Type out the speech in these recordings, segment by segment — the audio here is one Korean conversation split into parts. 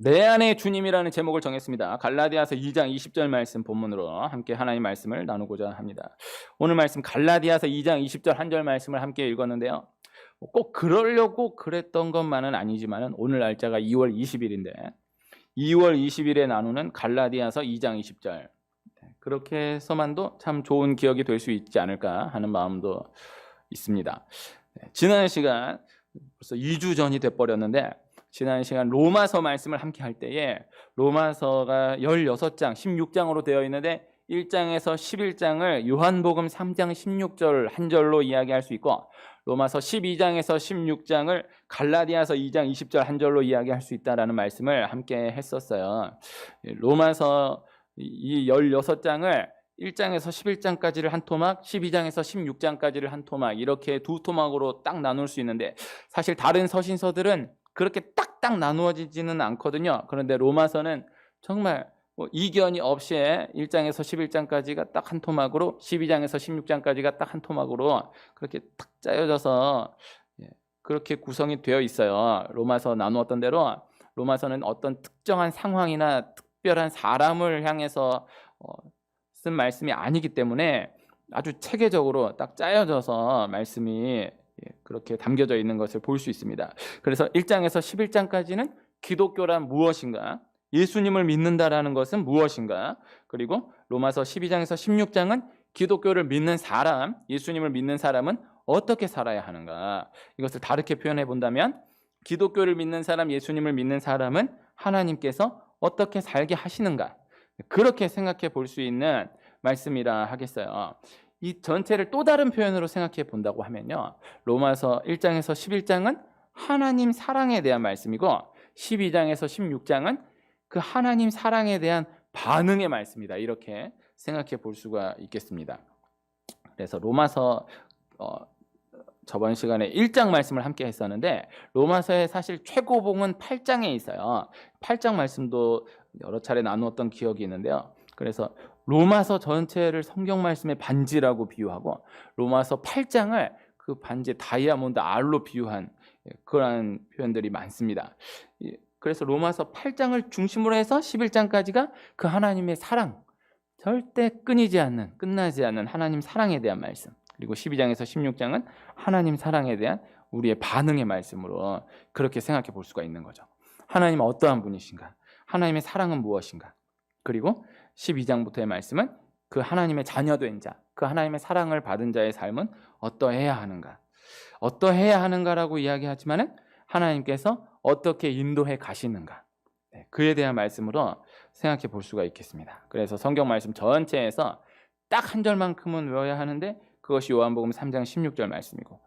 내 안에 주님이라는 제목을 정했습니다. 갈라디아서 2장 20절 말씀 본문으로 함께 하나님 말씀을 나누고자 합니다. 오늘 말씀 갈라디아서 2장 20절 한 절 말씀을 함께 읽었는데요. 꼭 그러려고 그랬던 것만은 아니지만 오늘 날짜가 2월 20일인데 2월 20일에 나누는 갈라디아서 2장 20절 그렇게 해서만도 참 좋은 기억이 될 수 있지 않을까 하는 마음도 있습니다. 지난 시간 벌써 2주 전이 돼버렸는데 지난 시간 로마서 말씀을 함께 할 때에 로마서가 16장, 16장으로 되어 있는데 1장에서 11장을 요한복음 3장 16절 한 절로 이야기할 수 있고 로마서 12장에서 16장을 갈라디아서 2장 20절 한 절로 이야기할 수 있다라는 말씀을 함께 했었어요. 로마서 이 16장을 1장에서 11장까지를 한 토막, 12장에서 16장까지를 한 토막 이렇게 두 토막으로 딱 나눌 수 있는데 사실 다른 서신서들은 그렇게 딱딱 나누어지지는 않거든요. 그런데 로마서는 정말 이견이 없이 1장에서 11장까지가 딱 한 토막으로 12장에서 16장까지가 딱 한 토막으로 그렇게 딱 짜여져서 그렇게 구성이 되어 있어요. 로마서 나누었던 대로 로마서는 어떤 특정한 상황이나 특별한 사람을 향해서 쓴 말씀이 아니기 때문에 아주 체계적으로 딱 짜여져서 말씀이 그렇게 담겨져 있는 것을 볼 수 있습니다. 그래서 1장에서 11장까지는 기독교란 무엇인가? 예수님을 믿는다라는 것은 무엇인가? 그리고 로마서 12장에서 16장은 기독교를 믿는 사람, 예수님을 믿는 사람은 어떻게 살아야 하는가? 이것을 다르게 표현해 본다면 기독교를 믿는 사람, 예수님을 믿는 사람은 하나님께서 어떻게 살게 하시는가? 그렇게 생각해 볼 수 있는 말씀이라 하겠어요. 이 전체를 또 다른 표현으로 생각해 본다고 하면요. 로마서 1장에서 11장은 하나님 사랑에 대한 말씀이고 12장에서 16장은 그 하나님 사랑에 대한 반응의 말씀이다. 이렇게 생각해 볼 수가 있겠습니다. 그래서 로마서 저번 시간에 1장 말씀을 함께 했었는데 로마서의 사실 최고봉은 8장에 있어요. 8장 말씀도 여러 차례 나누었던 기억이 있는데요. 그래서 로마서 전체를 성경 말씀의 반지라고 비유하고 로마서 8장을 그 반지 다이아몬드 알로 비유한 그러한 표현들이 많습니다. 그래서 로마서 8장을 중심으로 해서 11장까지가 그 하나님의 사랑, 절대 끊이지 않는, 끝나지 않는 하나님 사랑에 대한 말씀. 그리고 12장에서 16장은 하나님 사랑에 대한 우리의 반응의 말씀으로 그렇게 생각해 볼 수가 있는 거죠. 하나님은 어떠한 분이신가? 하나님의 사랑은 무엇인가? 그리고 12장부터의 말씀은 그 하나님의 자녀된 자, 그 하나님의 사랑을 받은 자의 삶은 어떠해야 하는가? 어떠해야 하는가라고 이야기하지만은 하나님께서 어떻게 인도해 가시는가? 그에 대한 말씀으로 생각해 볼 수가 있겠습니다. 그래서 성경 말씀 전체에서 딱 한 절만큼은 외워야 하는데 그것이 요한복음 3장 16절 말씀이고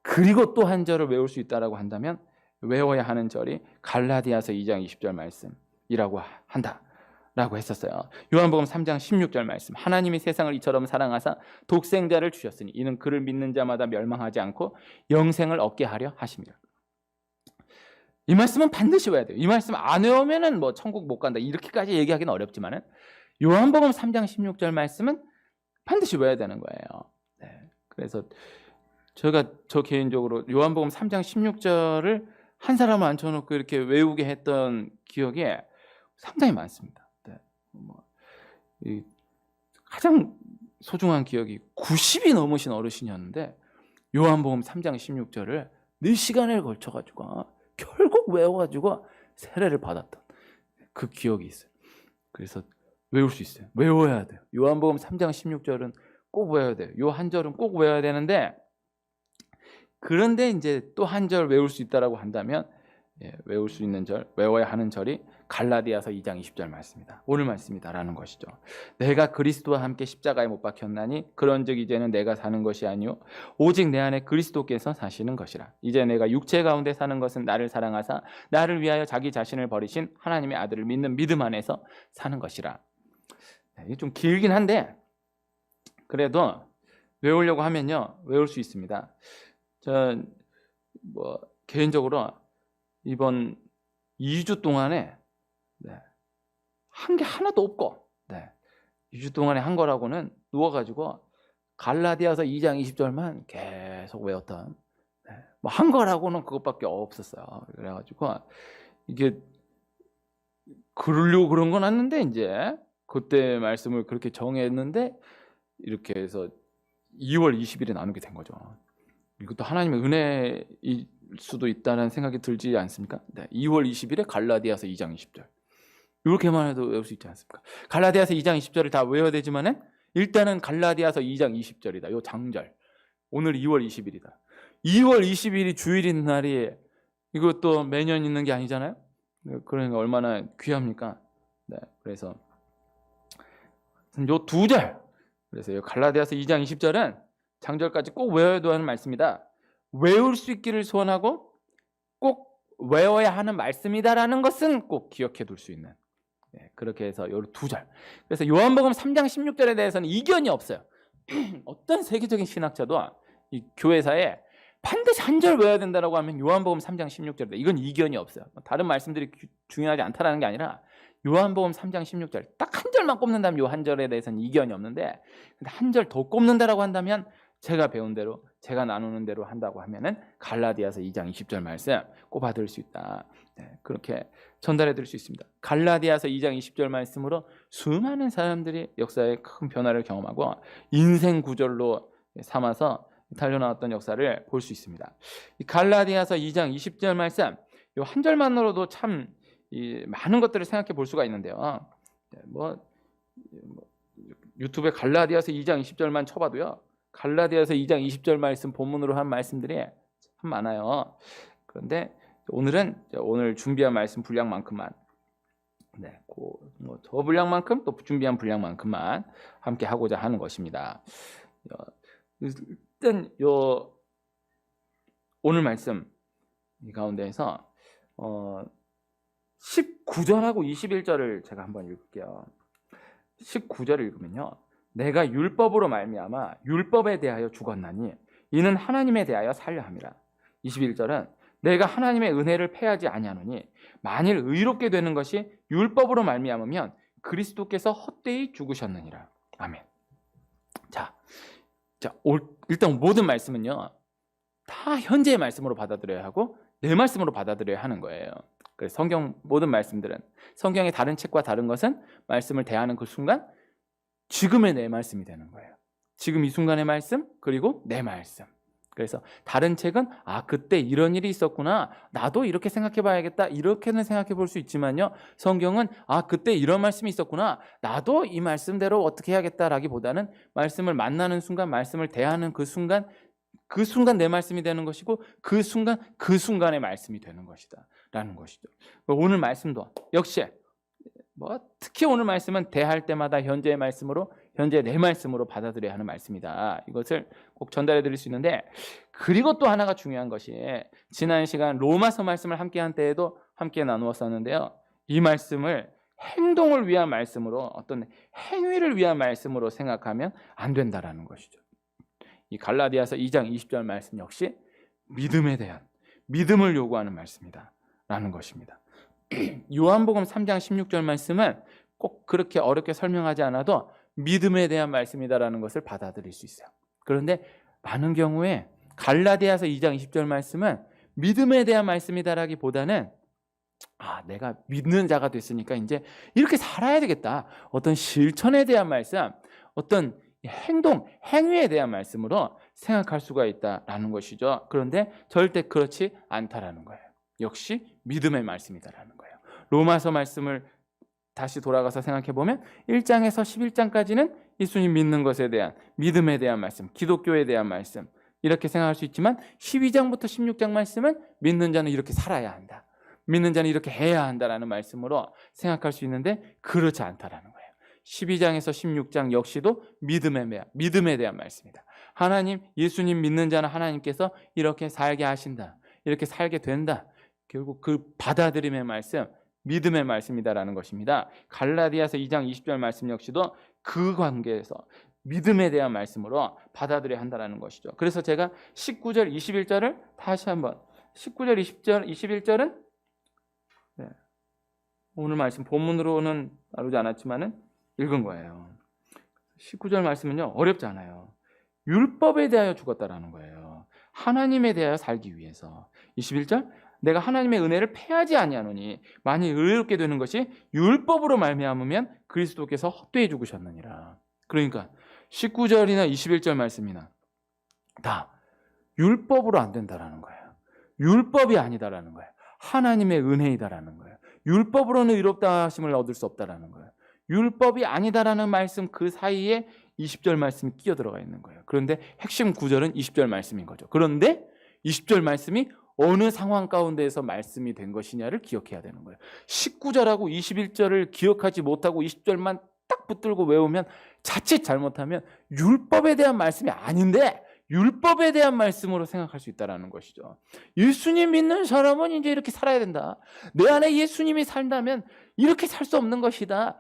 그리고 또 한 절을 외울 수 있다라고 한다면 외워야 하는 절이 갈라디아서 2장 20절 말씀이라고 한다라고 했었어요. 요한복음 3장 16절 말씀 하나님이 세상을 이처럼 사랑하사 독생자를 주셨으니 이는 그를 믿는 자마다 멸망하지 않고 영생을 얻게 하려 하심이라. 이 말씀은 반드시 외워야 돼요. 이 말씀 안 외우면은 뭐 천국 못 간다 이렇게까지 얘기하기는 어렵지만은 요한복음 3장 16절 말씀은 반드시 외워야 되는 거예요. 네. 그래서 저 개인적으로 요한복음 3장 16절을 한 사람을 앉혀놓고 이렇게 외우게 했던 기억이 상당히 많습니다. 네. 가장 소중한 기억이 90이 넘으신 어르신이었는데 요한복음 3장 16절을 4시간을 걸쳐가지고 결국 외워가지고 세례를 받았던 그 기억이 있어요. 그래서 외울 수 있어요. 외워야 돼요. 요한복음 3장 16절은 꼭 외워야 돼요. 요 한 절은 꼭 외워야 되는데 그런데 이제 또 한 절 외울 수 있다라고 한다면 외울 수 있는 절, 외워야 하는 절이 갈라디아서 2장 20절 말씀이다. 오늘 말씀이다라는 것이죠. 내가 그리스도와 함께 십자가에 못 박혔나니 그런즉 이제는 내가 사는 것이 아니요 오직 내 안에 그리스도께서 사시는 것이라. 이제 내가 육체 가운데 사는 것은 나를 사랑하사 나를 위하여 자기 자신을 버리신 하나님의 아들을 믿는 믿음 안에서 사는 것이라. 이게 좀 길긴 한데 그래도 외우려고 하면요 외울 수 있습니다. 전 개인적으로 이번 2주 동안에 한 게 하나도 없고 2주 동안에 한 거라고는 누워가지고 갈라디아서 2장 20절만 계속 외웠던 한 거라고는 그것밖에 없었어요. 그래가지고 이게 그러려고 그런 건 아닌데 이제 그때 말씀을 그렇게 정했는데 이렇게 해서 2월 20일에 나누게 된 거죠. 이것도 하나님의 은혜일 수도 있다는 생각이 들지 않습니까? 네, 2월 20일에 갈라디아서 2장 20절. 이렇게만 해도 외울 수 있지 않습니까? 갈라디아서 2장 20절을 다 외워야 되지만은 일단은 갈라디아서 2장 20절이다. 요 장절. 오늘 2월 20일이다. 2월 20일이 주일인 날이 이것도 매년 있는 게 아니잖아요. 그러니까 얼마나 귀합니까? 네, 그래서 요 두 절. 그래서 갈라디아서 2장 20절은 장절까지 꼭 외워야 하는 말씀이다. 외울 수 있기를 소원하고 꼭 외워야 하는 말씀이다라는 것은 꼭 기억해 둘 수 있는. 네, 그렇게 해서 요 두 절. 그래서 요한복음 3장 16절에 대해서는 이견이 없어요. 어떤 세계적인 신학자도 이 교회사에 반드시 한 절 외워야 된다고 하면 요한복음 3장 16절이다. 이건 이견이 없어요. 다른 말씀들이 중요하지 않다라는 게 아니라 요한복음 3장 16절 딱 한 절만 꼽는다면 요 한 절에 대해서는 이견이 없는데 한 절 더 꼽는다라고 한다면 제가 배운 대로 제가 나누는 대로 한다고 하면은 갈라디아서 2장 20절 말씀 꼽아 들을 수 있다. 네, 그렇게 전달해 드릴 수 있습니다. 갈라디아서 2장 20절 말씀으로 수많은 사람들이 역사에 큰 변화를 경험하고 인생 구절로 삼아서 달려나왔던 역사를 볼 수 있습니다. 이 갈라디아서 2장 20절 말씀 이 한 절만으로도 참 많은 것들을 생각해 볼 수가 있는데요. 유튜브에 갈라디아서 2장 20절만 쳐봐도요. 갈라디아서 2장 20절 말씀 본문으로 한 말씀들이 참 많아요. 그런데 오늘 준비한 말씀 분량만큼만 저 분량만큼 또 준비한 분량만큼만 함께 하고자 하는 것입니다. 일단 오늘 말씀 이 가운데에서 19절하고 21절을 제가 한번 읽을게요. 19절을 읽으면요. 내가 율법으로 말미암아 율법에 대하여 죽었나니 이는 하나님에 대하여 살려 함이라. 21절은 내가 하나님의 은혜를 패하지 아니하노니 만일 의롭게 되는 것이 율법으로 말미암으면 그리스도께서 헛되이 죽으셨느니라. 아멘. 자, 일단 모든 말씀은요. 다 현재의 말씀으로 받아들여야 하고 내 말씀으로 받아들여야 하는 거예요. 그래서 성경 모든 말씀들은 성경의 다른 책과 다른 것은 말씀을 대하는 그 순간 지금의 내 말씀이 되는 거예요. 지금 이 순간의 말씀 그리고 내 말씀. 그래서 다른 책은 그때 이런 일이 있었구나. 나도 이렇게 생각해 봐야겠다. 이렇게는 생각해 볼 수 있지만요. 성경은 그때 이런 말씀이 있었구나. 나도 이 말씀대로 어떻게 해야겠다라기보다는 말씀을 만나는 순간 말씀을 대하는 그 순간 내 말씀이 되는 것이고 그 순간의 말씀이 되는 것이다 라는 것이죠. 오늘 말씀도 역시 특히 오늘 말씀은 대할 때마다 현재의 말씀으로 현재 내 말씀으로 받아들여야 하는 말씀이다. 이것을 꼭 전달해 드릴 수 있는데 그리고 또 하나가 중요한 것이 지난 시간 로마서 말씀을 함께한 때에도 함께 나누었었는데요. 이 말씀을 행동을 위한 말씀으로 어떤 행위를 위한 말씀으로 생각하면 안 된다라는 것이죠. 이 갈라디아서 2장 20절 말씀 역시 믿음에 대한 믿음을 요구하는 말씀이다 라는 것입니다. 요한복음 3장 16절 말씀은 꼭 그렇게 어렵게 설명하지 않아도 믿음에 대한 말씀이다라는 것을 받아들일 수 있어요. 그런데 많은 경우에 갈라디아서 2장 20절 말씀은 믿음에 대한 말씀이다라기보다는 내가 믿는 자가 됐으니까 이제 이렇게 살아야 되겠다. 어떤 실천에 대한 말씀, 어떤 행위에 대한 말씀으로 생각할 수가 있다라는 것이죠. 그런데 절대 그렇지 않다라는 거예요. 역시 믿음의 말씀이다라는 거예요. 로마서 말씀을 다시 돌아가서 생각해 보면 1장에서 11장까지는 예수님 믿는 것에 대한 믿음에 대한 말씀, 기독교에 대한 말씀 이렇게 생각할 수 있지만 12장부터 16장 말씀은 믿는 자는 이렇게 살아야 한다. 믿는 자는 이렇게 해야 한다라는 말씀으로 생각할 수 있는데 그렇지 않다라는 거예요. 12장에서 16장 역시도 믿음에 대한 말씀이다. 하나님, 예수님 믿는 자는 하나님께서 이렇게 살게 하신다. 이렇게 살게 된다. 결국 그 받아들임의 말씀, 믿음의 말씀이다라는 것입니다. 갈라디아서 2장 20절 말씀 역시도 그 관계에서 믿음에 대한 말씀으로 받아들여야 한다는 것이죠. 그래서 제가 19절, 21절을 다시 한번 19절, 20절, 21절은 오늘 말씀 본문으로는 나누지 않았지만은 읽은 거예요. 19절 말씀은요 어렵지 않아요. 율법에 대하여 죽었다라는 거예요. 하나님에 대하여 살기 위해서. 21절 내가 하나님의 은혜를 패하지 아니하노니 만일 의롭게 되는 것이 율법으로 말미암으면 그리스도께서 헛되이 죽으셨느니라. 그러니까 19절이나 21절 말씀이나 다 율법으로 안 된다라는 거예요. 율법이 아니다라는 거예요. 하나님의 은혜이다라는 거예요. 율법으로는 의롭다 하심을 얻을 수 없다라는 거예요. 율법이 아니다라는 말씀 그 사이에 20절 말씀이 끼어 들어가 있는 거예요. 그런데 핵심 구절은 20절 말씀인 거죠. 그런데 20절 말씀이 어느 상황 가운데에서 말씀이 된 것이냐를 기억해야 되는 거예요. 19절하고 21절을 기억하지 못하고 20절만 딱 붙들고 외우면 자칫 잘못하면 율법에 대한 말씀이 아닌데 율법에 대한 말씀으로 생각할 수 있다는 것이죠. 예수님 믿는 사람은 이제 이렇게 살아야 된다. 내 안에 예수님이 산다면 이렇게 살 수 없는 것이다.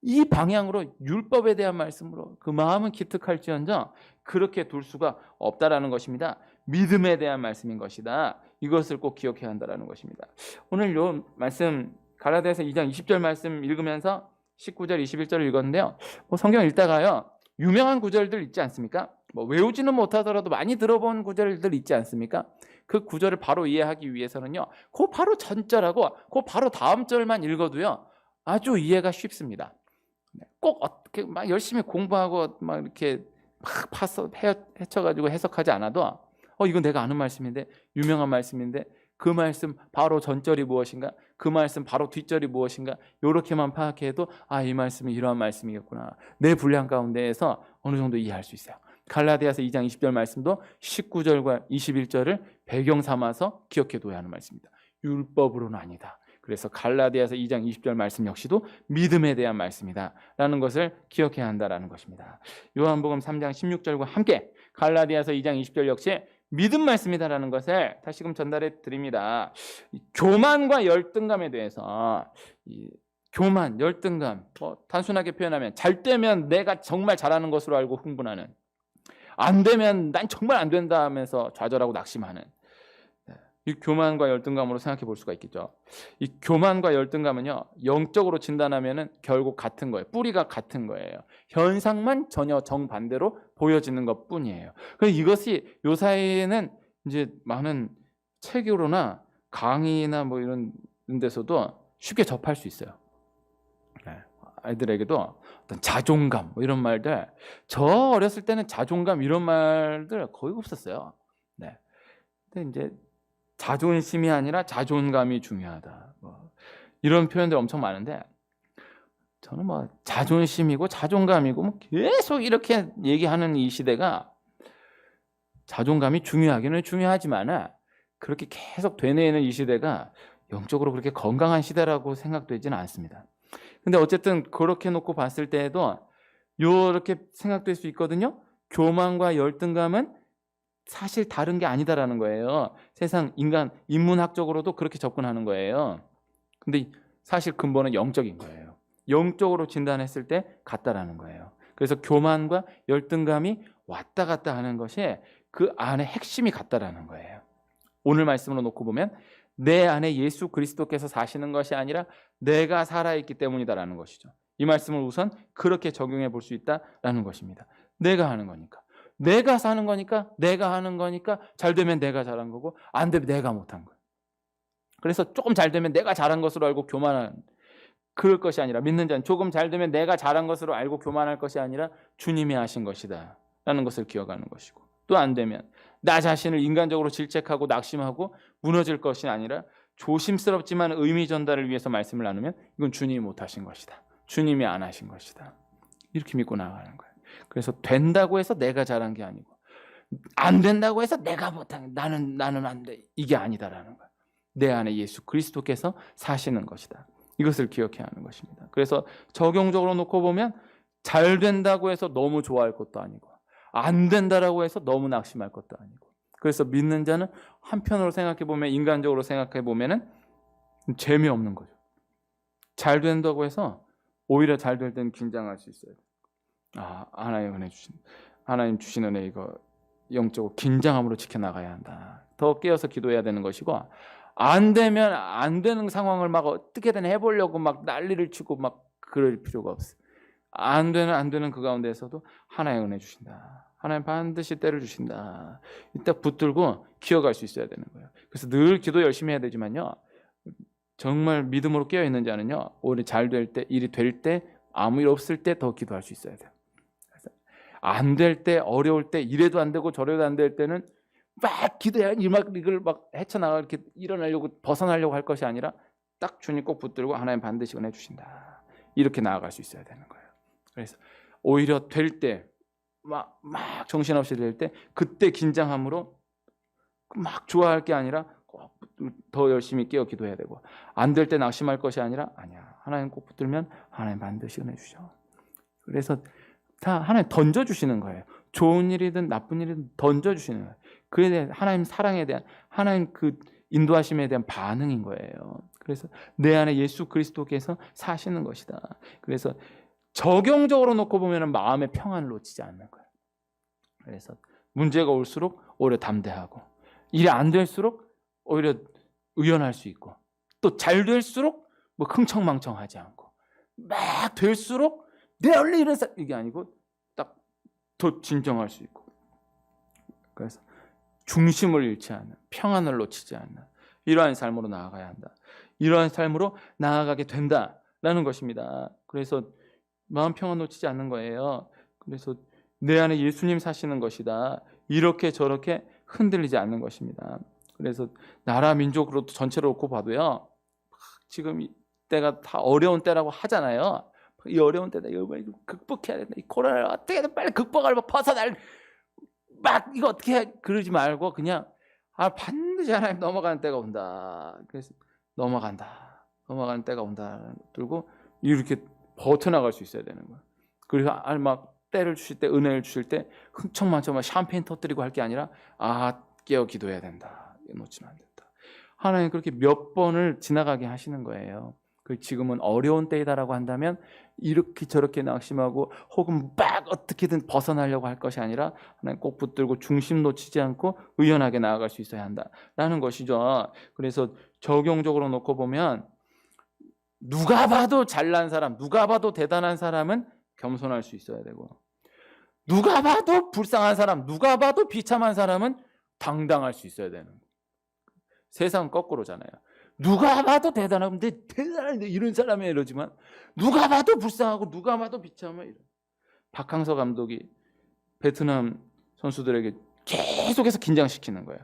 이 방향으로 율법에 대한 말씀으로 그 마음은 기특할지언정 그렇게 둘 수가 없다라는 것입니다. 믿음에 대한 말씀인 것이다. 이것을 꼭 기억해야 한다는 것입니다. 오늘 이 말씀 갈라디아서 2장 20절 말씀 읽으면서 19절 21절을 읽었는데요. 성경 읽다가요. 유명한 구절들 있지 않습니까? 외우지는 못하더라도 많이 들어본 구절들 있지 않습니까? 그 구절을 바로 이해하기 위해서는요. 그 바로 전절하고 그 바로 다음 절만 읽어도요. 아주 이해가 쉽습니다. 꼭 어떻게 막 열심히 공부하고 막 이렇게 막 파서 헤쳐가지고 해석하지 않아도 이건 내가 아는 말씀인데 유명한 말씀인데 그 말씀 바로 전절이 무엇인가 그 말씀 바로 뒷절이 무엇인가 이렇게만 파악해도 이 말씀이 이러한 말씀이겠구나. 내 분량 가운데에서 어느 정도 이해할 수 있어요. 갈라디아서 2장 20절 말씀도 19절과 21절을 배경 삼아서 기억해둬야 하는 말씀입니다. 율법으로는 아니다. 그래서 갈라디아서 2장 20절 말씀 역시도 믿음에 대한 말씀이다 라는 것을 기억해야 한다는 것입니다. 요한복음 3장 16절과 함께 갈라디아서 2장 20절 역시 믿음 말씀이다라는 것을 다시금 전달해 드립니다. 교만과 열등감에 대해서 교만, 열등감 단순하게 표현하면 잘 되면 내가 정말 잘하는 것으로 알고 흥분하는 안 되면 난 정말 안 된다 하면서 좌절하고 낙심하는 이 교만과 열등감으로 생각해 볼 수가 있겠죠. 이 교만과 열등감은요, 영적으로 진단하면은 결국 같은 거예요. 뿌리가 같은 거예요. 현상만 전혀 정반대로 보여지는 것 뿐이에요. 그래서 이것이 요 사이에는 이제 많은 책으로나 강의나 이런 데서도 쉽게 접할 수 있어요. 아이들에게도 어떤 자존감 이런 말들, 저 어렸을 때는 자존감 이런 말들 거의 없었어요. 네. 근데 이제 자존심이 아니라 자존감이 중요하다. 이런 표현들 엄청 많은데 저는 자존심이고 자존감이고 계속 이렇게 얘기하는 이 시대가 자존감이 중요하기는 중요하지만 그렇게 계속 되뇌이는 이 시대가 영적으로 그렇게 건강한 시대라고 생각되지는 않습니다. 근데 어쨌든 그렇게 놓고 봤을 때에도 이렇게 생각될 수 있거든요. 교만과 열등감은 사실 다른 게 아니다라는 거예요. 세상 인간 인문학적으로도 그렇게 접근하는 거예요. 근데 사실 근본은 영적인 거예요. 영적으로 진단했을 때 같다라는 거예요. 그래서 교만과 열등감이 왔다 갔다 하는 것이 그 안에 핵심이 같다라는 거예요. 오늘 말씀으로 놓고 보면 내 안에 예수 그리스도께서 사시는 것이 아니라 내가 살아있기 때문이다라는 것이죠. 이 말씀을 우선 그렇게 적용해 볼 수 있다라는 것입니다. 내가 하는 거니까. 내가 사는 거니까 내가 하는 거니까 잘 되면 내가 잘한 거고 안 되면 내가 못한 거예요. 그래서 조금 잘 되면 내가 잘한 것으로 알고 교만한 그럴 것이 아니라 믿는 자는 조금 잘 되면 내가 잘한 것으로 알고 교만할 것이 아니라 주님이 하신 것이다 라는 것을 기억하는 것이고 또 안 되면 나 자신을 인간적으로 질책하고 낙심하고 무너질 것이 아니라 조심스럽지만 의미 전달을 위해서 말씀을 나누면 이건 주님이 못하신 것이다. 주님이 안 하신 것이다. 이렇게 믿고 나가는 거예요. 그래서 된다고 해서 내가 잘한 게 아니고 안 된다고 해서 내가 못한 나는 안 돼. 이게 아니다라는 거예요. 내 안에 예수 그리스도께서 사시는 것이다. 이것을 기억해야 하는 것입니다. 그래서 적용적으로 놓고 보면 잘 된다고 해서 너무 좋아할 것도 아니고 안 된다라고 해서 너무 낙심할 것도 아니고 그래서 믿는 자는 한편으로 생각해 보면 인간적으로 생각해 보면은 재미없는 거죠. 잘 된다고 해서 오히려 잘 될 때는 긴장할 수 있어요. 하나님 주신 은혜 이거 영적으로 긴장함으로 지켜나가야 한다. 더 깨어서 기도해야 되는 것이고 안 되면 안 되는 상황을 막 어떻게든 해보려고 막 난리를 치고 막 그럴 필요가 없어요. 안 되는 그 가운데에서도 하나의 은혜 주신다. 하나님 반드시 때를 주신다. 이딱 붙들고 기어갈 수 있어야 되는 거예요. 그래서 늘 기도 열심히 해야 되지만요, 정말 믿음으로 깨어 있는 자는요, 오히려 잘 될 때, 일이 될 때, 아무 일 없을 때 더 기도할 수 있어야 돼요. 안 될 때, 어려울 때, 이래도 안 되고 저래도 안 될 때는 막 기도해야 이걸 막 헤쳐나가 이렇게 일어나려고 벗어나려고 할 것이 아니라 딱 주님 꼭 붙들고 하나님 반드시 은혜 주신다. 이렇게 나아갈 수 있어야 되는 거예요. 그래서 오히려 될 때, 막 정신없이 될 때, 그때 긴장함으로 막 좋아할 게 아니라 더 열심히 깨어 기도해야 되고, 안 될 때 낙심할 것이 아니라 아니야, 하나님 꼭 붙들면 하나님 반드시 은혜 주셔. 그래서 다 하나님 던져주시는 거예요. 좋은 일이든 나쁜 일이든 던져주시는 거예요. 그에 대한 하나님 사랑에 대한, 하나님 그 인도하심에 대한 반응인 거예요. 그래서 내 안에 예수 그리스도께서 사시는 것이다. 그래서 적용적으로 놓고 보면 마음의 평안을 놓치지 않는 거예요. 그래서 문제가 올수록 오히려 담대하고, 일이 안 될수록 오히려 의연할 수 있고, 또 잘 될수록 뭐 흥청망청하지 않고, 막 될수록 내 원래 이런 이게 아니고 딱 더 진정할 수 있고, 그래서 중심을 잃지 않는, 평안을 놓치지 않는 이러한 삶으로 나아가야 한다. 이러한 삶으로 나아가게 된다라는 것입니다. 그래서 마음 평안 놓치지 않는 거예요. 그래서 내 안에 예수님 사시는 것이다. 이렇게 저렇게 흔들리지 않는 것입니다. 그래서 나라 민족으로 전체로 놓고 봐도요, 지금 이 때가 다 어려운 때라고 하잖아요. 이 어려운 때다, 이거 극복해야 된다, 이 코로나를 어떻게든 빨리 극복하려 벗어날, 막 이거 어떻게 해, 그러지 말고 그냥 반드시 하나님 넘어가는 때가 온다. 그래서 넘어가는 때가 온다 들고 이렇게 버텨나갈 수 있어야 되는 거야. 그래서 막 때를 주실 때, 은혜를 주실 때 흥청망청 샴페인 터뜨리고 할 게 아니라 깨어 기도해야 된다. 놓치면 안 된다. 하나님 그렇게 몇 번을 지나가게 하시는 거예요. 지금은 어려운 때이다라고 한다면 이렇게 저렇게 낙심하고 혹은 막 어떻게든 벗어나려고 할 것이 아니라 하나님 꼭 붙들고 중심 놓치지 않고 의연하게 나아갈 수 있어야 한다라는 것이죠. 그래서 적용적으로 놓고 보면 누가 봐도 잘난 사람, 누가 봐도 대단한 사람은 겸손할 수 있어야 되고, 누가 봐도 불쌍한 사람, 누가 봐도 비참한 사람은 당당할 수 있어야 되는 거예요. 세상은 거꾸로잖아요. 누가 봐도 대단한데 대단한데 이런 사람이 이러지만, 누가 봐도 불쌍하고 누가 봐도 비참해 이런. 박항서 감독이 베트남 선수들에게 계속해서 긴장시키는 거예요.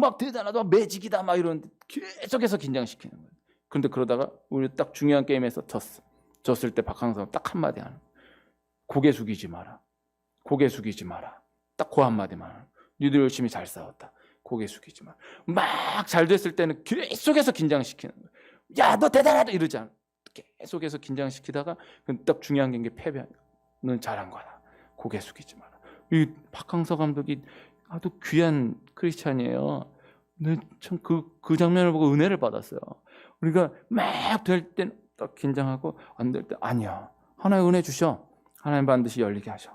막 대단하다, 매직이다 막 이러는데 계속해서 긴장시키는 거예요. 그런데 그러다가 우리 딱 중요한 게임에서 졌을 때 박항서가 딱 한마디 하는 거예요. 고개 숙이지 마라. 고개 숙이지 마라. 딱 그 한마디만 하는 거예요. 니들 열심히 잘 싸웠다. 고개 숙이지 마. 막 잘 됐을 때는 계속해서 긴장시키는 거예요. 야, 너 대단하다 이러지 않아. 계속해서 긴장시키다가 딱 중요한 게 패배는 잘한 거다. 고개 숙이지 마라. 이 박항서 감독이 아주 귀한 크리스찬이에요. 참 그 장면을 보고 은혜를 받았어요. 우리가 막 될 때 딱 긴장하고 안 될 때 아니야. 하나의 은혜 주셔. 하나님 반드시 열리게 하셔.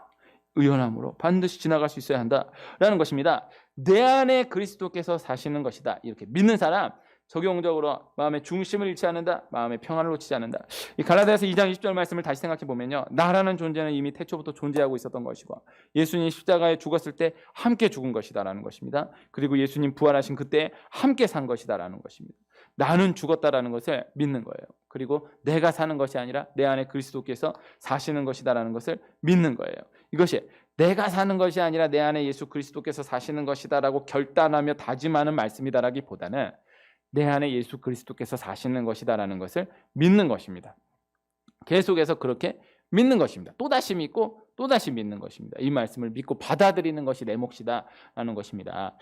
의연함으로 반드시 지나갈 수 있어야 한다라는 것입니다. 내 안에 그리스도께서 사시는 것이다. 이렇게 믿는 사람, 적용적으로 마음의 중심을 잃지 않는다. 마음의 평안을 놓치지 않는다. 이 갈라디아서 2장 20절 말씀을 다시 생각해 보면요, 나라는 존재는 이미 태초부터 존재하고 있었던 것이고, 예수님 십자가에 죽었을 때 함께 죽은 것이다라는 것입니다. 그리고 예수님 부활하신 그때 함께 산 것이다라는 것입니다. 나는 죽었다라는 것을 믿는 거예요. 그리고 내가 사는 것이 아니라 내 안에 그리스도께서 사시는 것이다라는 것을 믿는 거예요. 이것이 내가 사는 것이 아니라 내 안에 예수 그리스도께서 사시는 것이다라고 결단하며 다짐하는 말씀이다라기보다는 내 안에 예수 그리스도께서 사시는 것이다라는 것을 믿는 것입니다. 계속해서 그렇게 믿는 것입니다. 또다시 믿고 또다시 믿는 것입니다. 이 말씀을 믿고 받아들이는 것이 내 몫이다라는 것입니다.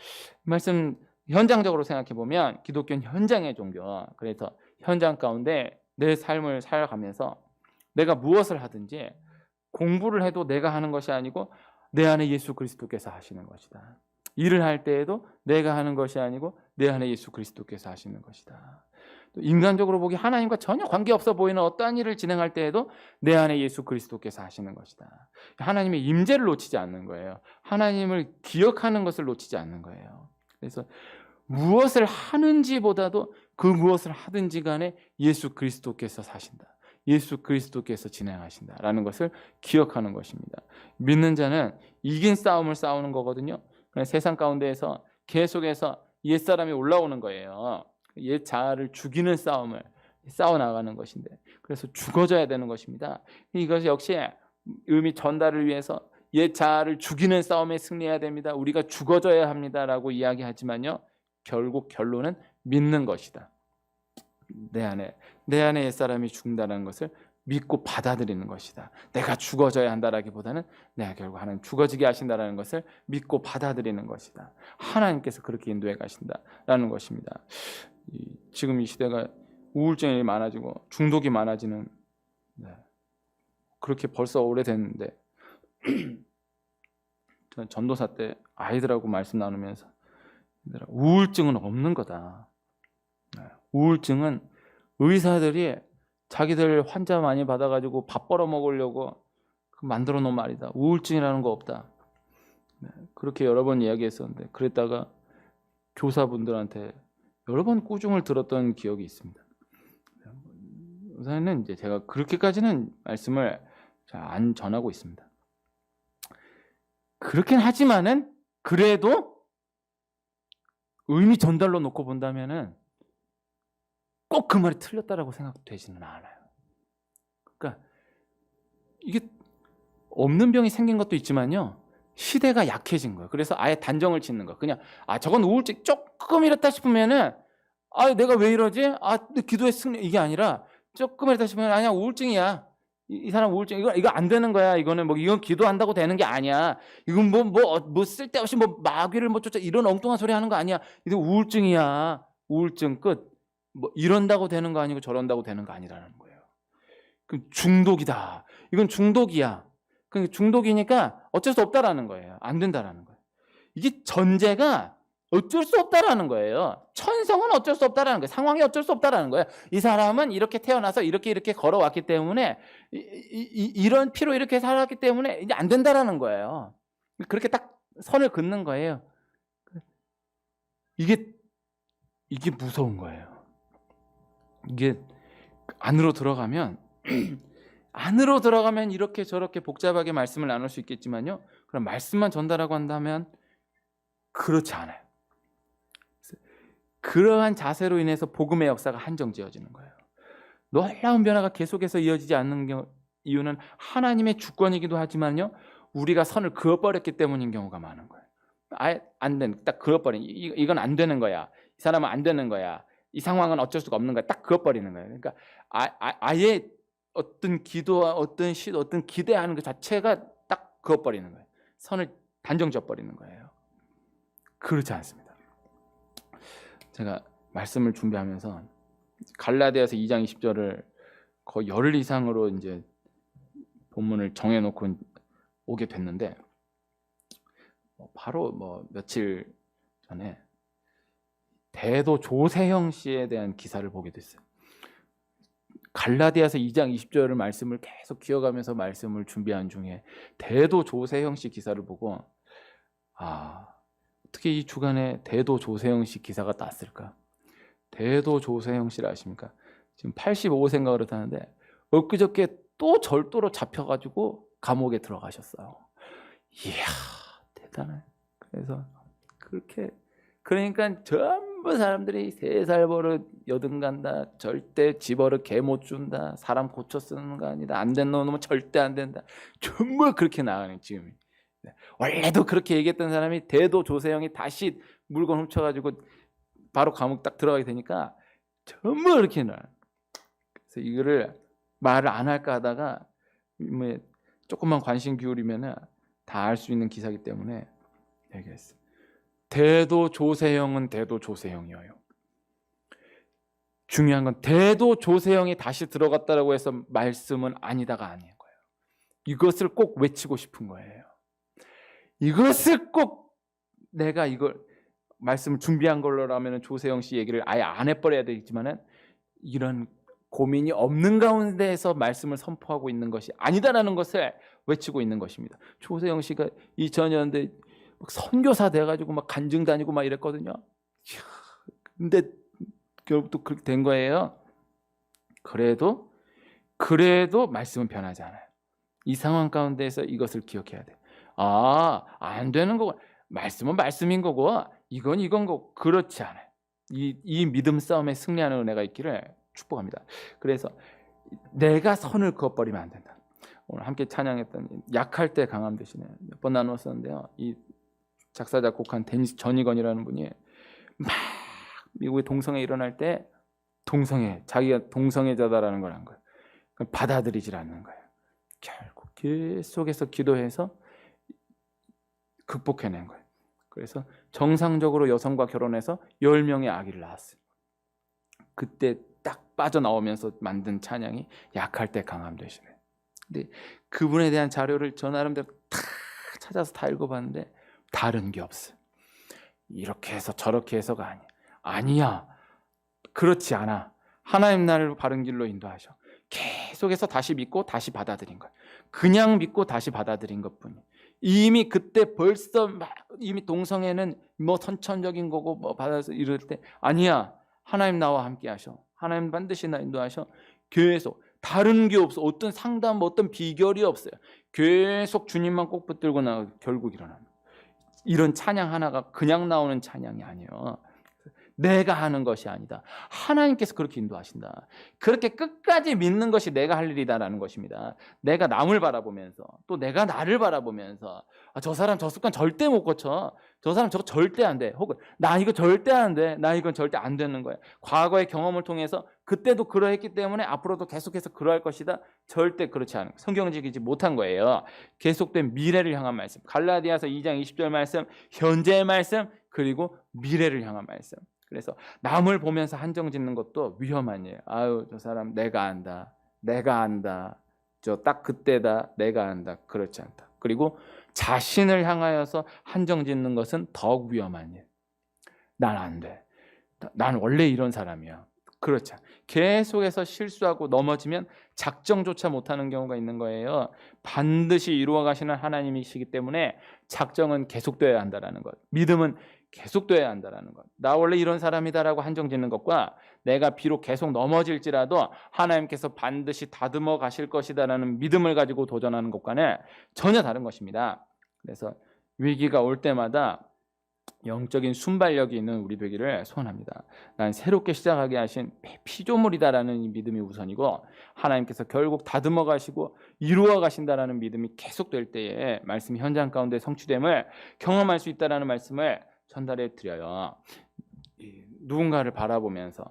이 말씀 현장적으로 생각해 보면 기독교는 현장의 종교. 그래서 현장 가운데 내 삶을 살아가면서 내가 무엇을 하든지 공부를 해도 내가 하는 것이 아니고 내 안에 예수 그리스도께서 하시는 것이다. 일을 할 때에도 내가 하는 것이 아니고 내 안에 예수 그리스도께서 하시는 것이다. 또 인간적으로 보기 하나님과 전혀 관계없어 보이는 어떠한 일을 진행할 때에도 내 안에 예수 그리스도께서 하시는 것이다. 하나님의 임재를 놓치지 않는 거예요. 하나님을 기억하는 것을 놓치지 않는 거예요. 그래서 무엇을 하는지보다도 그 무엇을 하든지 간에 예수 그리스도께서 사신다. 예수 그리스도께서 진행하신다라는 것을 기억하는 것입니다. 믿는 자는 이긴 싸움을 싸우는 거거든요. 세상 가운데에서 계속해서 옛사람이 올라오는 거예요. 옛 자아를 죽이는 싸움을 싸워나가는 것인데, 그래서 죽어져야 되는 것입니다. 이것이 역시 의미 전달을 위해서 옛 자아를 죽이는 싸움에 승리해야 됩니다. 우리가 죽어져야 합니다라고 이야기하지만요, 결국 결론은 믿는 것이다. 내 안에 옛사람이 죽는다는 것을 믿고 받아들이는 것이다. 내가 죽어져야 한다라기보다는 내가 결국 하나님 죽어지게 하신다라는 것을 믿고 받아들이는 것이다. 하나님께서 그렇게 인도해 가신다라는 것입니다. 지금 이 시대가 우울증이 많아지고 중독이 많아지는, 그렇게 벌써 오래됐는데 전 전도사 때 아이들하고 말씀 나누면서 우울증은 없는 거다. 우울증은 의사들이 자기들 환자 많이 받아가지고 밥 벌어 먹으려고 만들어 놓은 말이다. 우울증이라는 거 없다. 그렇게 여러 번 이야기했었는데, 그랬다가 교사분들한테 여러 번 꾸중을 들었던 기억이 있습니다. 우선은 이제 제가 그렇게까지는 말씀을 잘 안 전하고 있습니다. 그렇긴 하지만은 그래도 의미 전달로 놓고 본다면은 꼭 그 말이 틀렸다라고 생각되지는 않아요. 그러니까 이게 없는 병이 생긴 것도 있지만요, 시대가 약해진 거예요. 그래서 아예 단정을 짓는 거. 그냥 저건 우울증 조금 이렇다 싶으면은 내가 왜 이러지? 기도의 승리, 이게 아니라 조금 이렇다 싶으면 아니야, 우울증이야. 이 사람 우울증, 이거 안 되는 거야. 이거는 이건 기도한다고 되는 게 아니야. 이건 뭐 쓸데없이 마귀를 쫓아 이런 엉뚱한 소리 하는 거 아니야. 이거 우울증이야. 우울증 끝. 이런다고 되는 거 아니고 저런다고 되는 거 아니라는 거예요. 그 중독이다. 이건 중독이야. 그 중독이니까 어쩔 수 없다라는 거예요. 안 된다라는 거예요. 이게 전제가 어쩔 수 없다라는 거예요. 천성은 어쩔 수 없다라는 거예요. 상황이 어쩔 수 없다라는 거예요. 이 사람은 이렇게 태어나서 이렇게 걸어왔기 때문에 이런 피로 이렇게 살았기 때문에 이제 안 된다라는 거예요. 그렇게 딱 선을 긋는 거예요. 이게 무서운 거예요. 이게 안으로 들어가면 이렇게 저렇게 복잡하게 말씀을 나눌 수 있겠지만요, 그럼 말씀만 전달하고 한다면 그렇지 않아요. 그러한 자세로 인해서 복음의 역사가 한정지어지는 거예요. 놀라운 변화가 계속해서 이어지지 않는 이유는 하나님의 주권이기도 하지만요, 우리가 선을 그어버렸기 때문인 경우가 많은 거예요. 아예 딱 그어버린, 이건 안 되는 거야. 이 사람은 안 되는 거야. 이 상황은 어쩔 수가 없는 거야. 딱 그어버리는 거예요. 그러니까 아예 어떤 기도와 어떤 시, 어떤 기대하는 것 자체가 딱 그어버리는 거예요. 선을 단정 지어버리는 거예요. 그렇지 않습니다. 제가 말씀을 준비하면서 갈라디아서 2장 20절을 거의 열흘 이상으로 이제 본문을 정해놓고 오게 됐는데, 바로 며칠 전에 대도 조세형 씨에 대한 기사를 보게 됐어요. 갈라디아서 2장 20절을 말씀을 계속 기억하면서 말씀을 준비한 중에 대도 조세형 씨 기사를 보고, 어떻게 이 주간에 대도 조세형 씨 기사가 났을까? 대도 조세형 씨를 아십니까? 지금 85세인가 그렇다는데 엊그저께 또 절도로 잡혀가지고 감옥에 들어가셨어요. 이야, 대단해. 그래서 그러니까 전부 사람들이 3살 버릇 여든간다, 절대 집 버릇 개 못 준다, 사람 고쳐 쓰는 거 아니다, 안 된 놈은 절대 안 된다, 전부 그렇게 나가는 지금. 원래도 그렇게 얘기했던 사람이 대도 조세형이 다시 물건 훔쳐가지고 바로 감옥 딱 들어가게 되니까 전부 그렇게 나와요. 그래서 이거를 말을 안 할까 하다가 조금만 관심 기울이면 다 알 수 있는 기사이기 때문에 얘기했어요. 대도 조세형은 대도 조세형이에요. 중요한 건 대도 조세형이 다시 들어갔다고 해서 말씀은 아니다가 아닌 거예요. 이것을 꼭 외치고 싶은 거예요. 이것을 꼭 내가 이걸 말씀을 준비한 걸로라면 조세형 씨 얘기를 아예 안 해버려야 되겠지만은, 이런 고민이 없는 가운데에서 말씀을 선포하고 있는 것이 아니다라는 것을 외치고 있는 것입니다. 조세형 씨가 2000년대 선교사 돼가지고 간증 다니고 이랬거든요. 근데 결국 또 그렇게 된 거예요. 그래도 그래도 말씀은 변하지 않아요. 이 상황 가운데에서 이것을 기억해야 돼. 안 되는 거고, 말씀은 말씀인 거고, 이건 이건 거고, 그렇지 않아요. 이 믿음 싸움에 승리하는 은혜가 있기를 축복합니다. 그래서 내가 선을 그어버리면 안 된다. 오늘 함께 찬양했던 약할 때 강함 되시네. 몇 번 나눴었는데요. 이 작사 작곡한 데니스 전이건이라는 분이 막 미국의 동성애 일어날 때 자기가 동성애자다라는 걸 한 거예요. 받아들이질 않는 거예요. 결국 계속해서 기도해서 극복해낸 거예요. 그래서 정상적으로 여성과 결혼해서 10명의 아기를 낳았어요. 그때 딱 빠져나오면서 만든 찬양이 약할 때 강함 되시네. 근데 그분에 대한 자료를 저 나름대로 다 찾아서 다 읽어봤는데 다른 게 없어요. 이렇게 해서 저렇게 해서가 아니야. 그렇지 않아. 하나님 나를 바른 길로 인도하셔. 계속해서 다시 믿고 다시 받아들인 거예요. 그냥 믿고 다시 받아들인 것뿐이. 이미 그때 벌써 이미 동성애는 뭐 선천적인 거고 뭐 받아서 이럴 때 아니야. 하나님 나와 함께 하셔. 하나님 반드시 나 인도하셔. 계속 다른 게 없어. 어떤 상담, 어떤 비결이 없어요. 계속 주님만 꼭 붙들고 나가 결국 일어나는. 이런 찬양 하나가 그냥 나오는 찬양이 아니에요. 내가 하는 것이 아니다. 하나님께서 그렇게 인도하신다. 그렇게 끝까지 믿는 것이 내가 할 일이다라는 것입니다. 내가 남을 바라보면서 또 내가 나를 바라보면서 저 사람 저 습관 절대 못 고쳐. 저 사람 저거 절대 안 돼. 혹은 나 이거 절대 안 돼. 나 이건 절대 안 되는 거야. 과거의 경험을 통해서 그때도 그러했기 때문에 앞으로도 계속해서 그러할 것이다. 절대 그렇지 않은 거예요. 성경적이지 못한 거예요. 계속된 미래를 향한 말씀. 갈라디아서 2장 20절 말씀, 현재의 말씀, 그리고 미래를 향한 말씀. 그래서 남을 보면서 한정 짓는 것도 위험한 일이에요. 아유, 저 사람 내가 안다. 저 딱 그때다. 내가 안다. 그렇지 않다. 그리고 자신을 향하여서 한정 짓는 것은 더욱 위험한 일. 난 안 돼. 난 원래 이런 사람이야. 그렇지 않아. 계속해서 실수하고 넘어지면 작정조차 못하는 경우가 있는 거예요. 반드시 이루어 가시는 하나님이시기 때문에 작정은 계속돼야 한다는 것. 믿음은 계속돼야 한다는 것. 나 원래 이런 사람이다라고 한정짓는 것과 내가 비록 계속 넘어질지라도 하나님께서 반드시 다듬어 가실 것이다라는 믿음을 가지고 도전하는 것과는 전혀 다른 것입니다. 그래서 위기가 올 때마다 영적인 순발력이 있는 우리 되기를 소원합니다. 난 새롭게 시작하게 하신 피조물이다라는 이 믿음이 우선이고 하나님께서 결국 다듬어 가시고 이루어 가신다라는 믿음이 계속될 때에 말씀 현장 가운데 성취됨을 경험할 수 있다라는 말씀을 전달해 드려요. 누군가를 바라보면서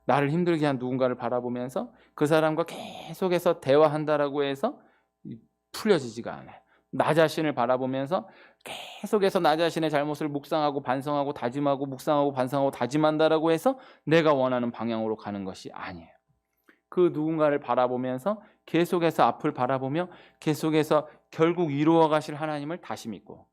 나를 힘들게 한 누군가를 바라보면서 그 사람과 계속해서 대화한다라고 해서 풀려지지가 않아요. 나 자신을 바라보면서 계속해서 나 자신의 잘못을 묵상하고 반성하고 다짐하고 묵상하고 반성하고 다짐한다라고 해서 내가 원하는 방향으로 가는 것이 아니에요. 그 누군가를 바라보면서 계속해서 앞을 바라보며 계속해서 결국 이루어 가실 하나님을 다시 믿고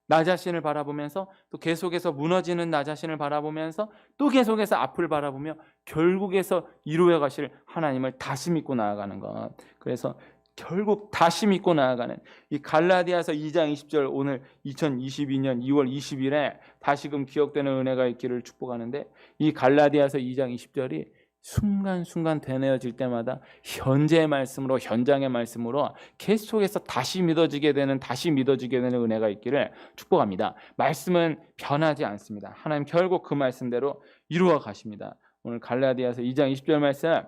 나 자신을 바라보면서 또 계속해서 무너지는 나 자신을 바라보면서 또 계속해서 앞을 바라보며 결국에서 이루어 가실 하나님을 다시 믿고 나아가는 것. 그래서 결국 다시 믿고 나아가는 이 갈라디아서 2장 20절 오늘 2022년 2월 20일에 다시금 기억되는 은혜가 있기를 축복하는데 이 갈라디아서 2장 20절이 순간순간 되뇌어질 때마다 현재의 말씀으로 현장의 말씀으로 계속해서 다시 믿어지게 되는 은혜가 있기를 축복합니다. 말씀은 변하지 않습니다. 하나님 결국 그 말씀대로 이루어 가십니다. 오늘 갈라디아서 2장 20절 말씀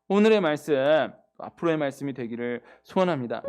오늘의 말씀 앞으로의 말씀이 되기를 소원합니다.